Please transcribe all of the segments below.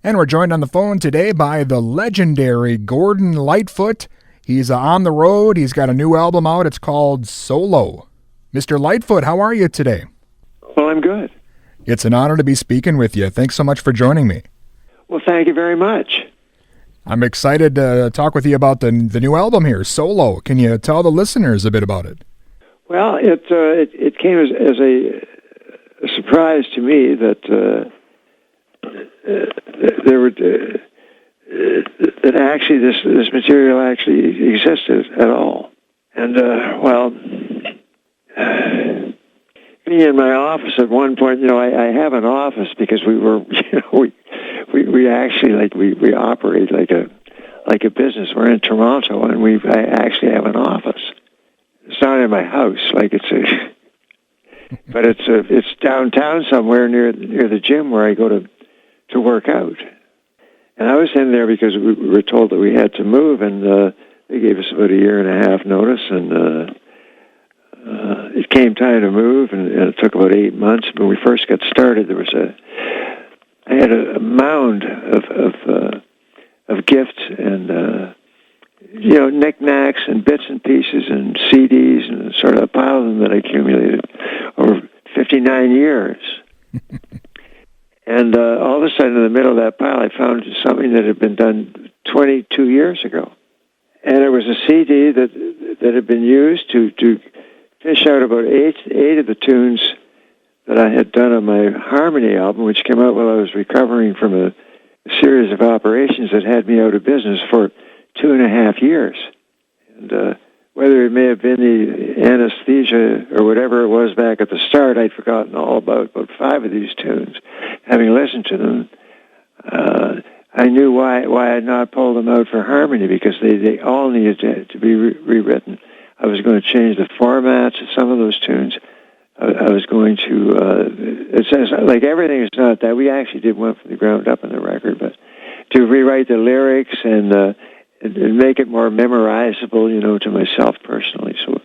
And we're joined on the phone today by the legendary Gordon Lightfoot. He's on the road. He's got a new album out. It's called Solo. Mr. Lightfoot, how are you today? Well, I'm good. It's an honor to be speaking with you. Thanks so much for joining me. Well, thank you very much. I'm excited to talk with you about the new album here, Solo. Can you tell the listeners a bit about it? Well, it came as a surprise to me that there were that actually this material actually existed at all. And being in my office at one point, I have an office because we were, we actually we operate like a business. We're in Toronto, and I actually have an office. It's not in my house, but it's downtown somewhere near the gym where I go to work out. And I was in there because we were told that we had to move, and they gave us about a year and a half notice, and it came time to move, and it took about 8 months. When we first got started, I had a mound of gifts and knickknacks and bits and pieces and CDs, and sort of a pile of them that I accumulated over 59 years. And all of a sudden, in the middle of that pile, I found something that had been done 22 years ago. And it was a CD that had been used to fish out about eight of the tunes that I had done on my Harmony album, which came out while I was recovering from a series of operations that had me out of business for 2.5 years. And whether it may have been the anesthesia or whatever it was back at the start, I'd forgotten all about 5 of these tunes. Having listened to them, I knew why I had not pulled them out for Harmony, because they all needed to be rewritten. I was going to change the formats of some of those tunes. I was going to, it says, like, everything is not that. We actually did one from the ground up in the record, but to rewrite the lyrics and make it more memorizable, to myself personally. So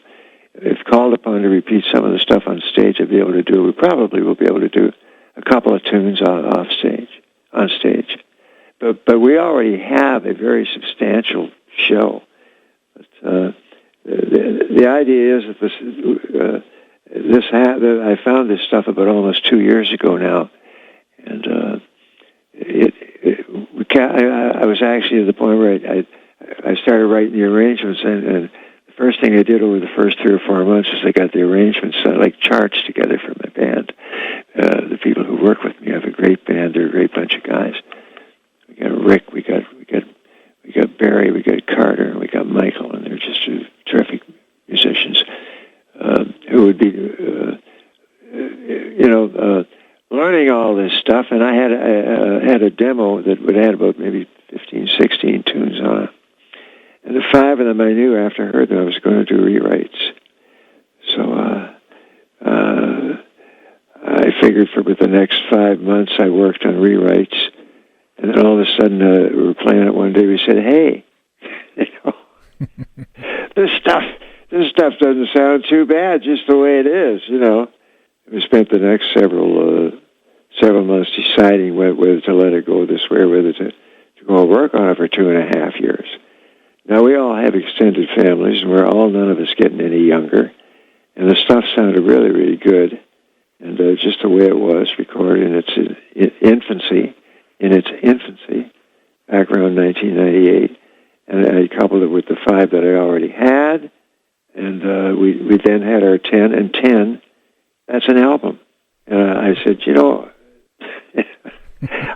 if called upon to repeat some of the stuff on stage, I'd be able to do it. We probably will be able to do a couple of tunes on stage. But we already have a very substantial show. But the idea is that that I found this stuff about almost 2 years ago now, and I was actually at the point where I started writing the arrangements, and the first thing I did over the first 3 or 4 months is I got the arrangements like charts together for my band. The people who work with me, I have a great band. They're a great bunch of guys. We got Rick, we got Barry, we got Carter, and we got Michael, and they're just terrific musicians who would be, learning all this stuff. And I had a demo that would add about maybe 15, 16 tunes on it. And the 5 of them I knew after I heard them I was going to do rewrites. So I figured for the next 5 months I worked on rewrites. And then all of a sudden we were playing it one day. We said, "Hey, this stuff doesn't sound too bad, just the way it is." We spent the next several months deciding whether to let it go this way or whether to go work on it for 2.5 years. Now we all have extended families, and none of us getting any younger, and the stuff sounded really, really good, and just the way it was recorded in its infancy, back around 1998, and I coupled it with the 5 that I already had, and we then had our 10, and 10, that's an album. And I said,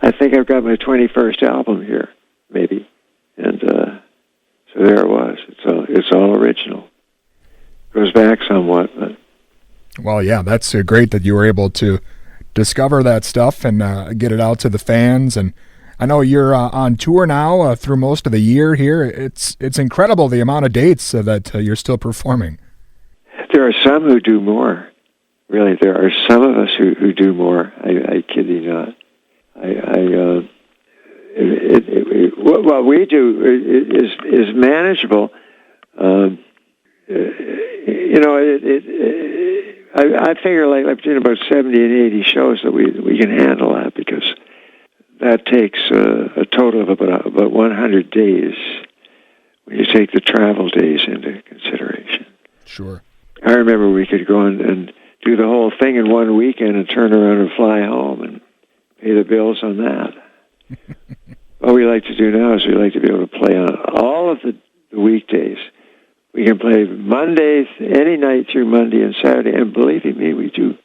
I think I've got my 21st album here, maybe, and so there it was. It's all original. Goes back somewhat, but. Well, yeah, that's great that you were able to discover that stuff and get it out to the fans. And I know you're on tour now through most of the year here. It's incredible the amount of dates that you're still performing. There are some who do more. Really, there are some of us who do more. I kid you not. What we do is manageable. I figure like between about 70 and 80 shows that we can handle that, because that takes a total of about 100 days when you take the travel days into consideration. Sure. I remember we could go and do the whole thing in one weekend and turn around and fly home and pay the bills on that. What we like to do now is we like to be able to play on all of the weekdays. We can play Mondays, any night through Monday and Saturday, and believe me, we do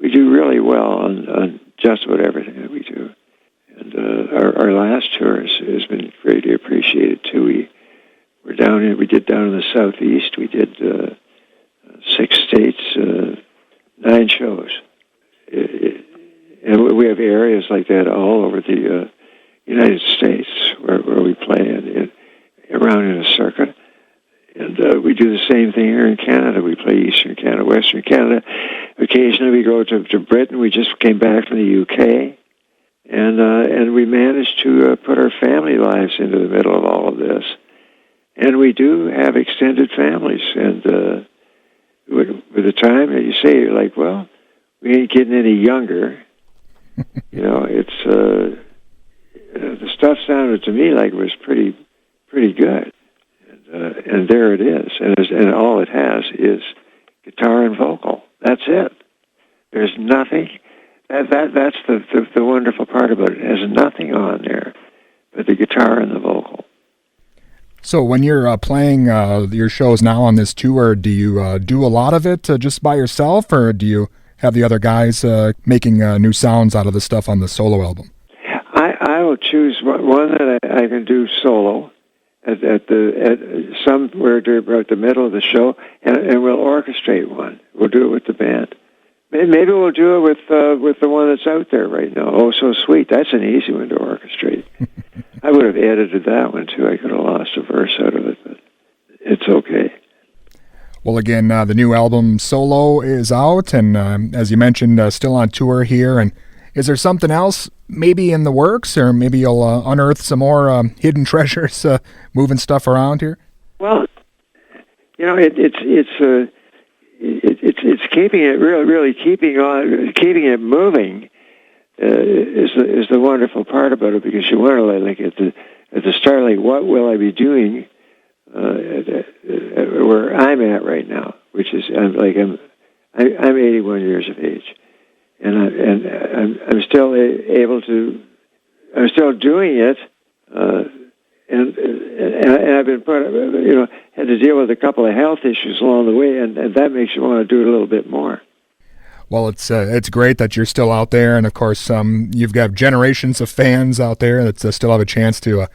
really well on just about everything that we do. And our last tour has been greatly appreciated too. We did down in the southeast. We did 6 states, 9 shows, and we have areas like that all over the United States where we play around in a circuit. And we do the same thing here in Canada. We play Eastern Canada, Western Canada. Occasionally we go to Britain. We just came back from the UK. And we managed to put our family lives into the middle of all of this. And we do have extended families. And with the time that you say, you're like, well, we ain't getting any younger. It's the stuff sounded to me like it was pretty good. And there it is. And all it has is guitar and vocal. That's it. There's nothing. That's the wonderful part about it. It has nothing on there but the guitar and the vocal. So when you're playing your shows now on this tour, do you do a lot of it just by yourself, or do you have the other guys making new sounds out of the stuff on the solo album? I will choose one that I can do solo at somewhere about the middle of the show, and we'll orchestrate one. We'll do it with the band. Maybe we'll do it with the one that's out there right now. Oh, So Sweet. That's an easy one to orchestrate. I would have edited that one too. I could have lost a verse out of it, but it's okay. Well, again, the new album Solo is out, and as you mentioned, still on tour here. And is there something else maybe in the works, or maybe you'll unearth some more hidden treasures, moving stuff around here? Well, it's keeping it really keeping it moving is the wonderful part about it, because you want to like at the start, like, what will I be doing where I'm at right now, which is I'm 81 years of age, and I'm still able to, I'm still doing it, and I've been had to deal with a couple of health issues along the way, and that makes you want to do it a little bit more. Well, it's great that you're still out there, and of course, you've got generations of fans out there that still have a chance to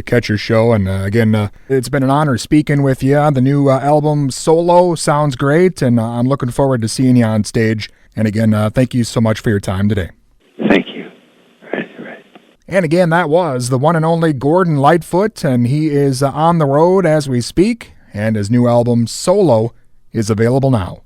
catch your show. And again, it's been an honor speaking with you. The new album Solo sounds great, and I'm looking forward to seeing you on stage. And again, thank you so much for your time today. Thank you. Right. And again, that was the one and only Gordon Lightfoot, and he is on the road as we speak, and his new album Solo is available now.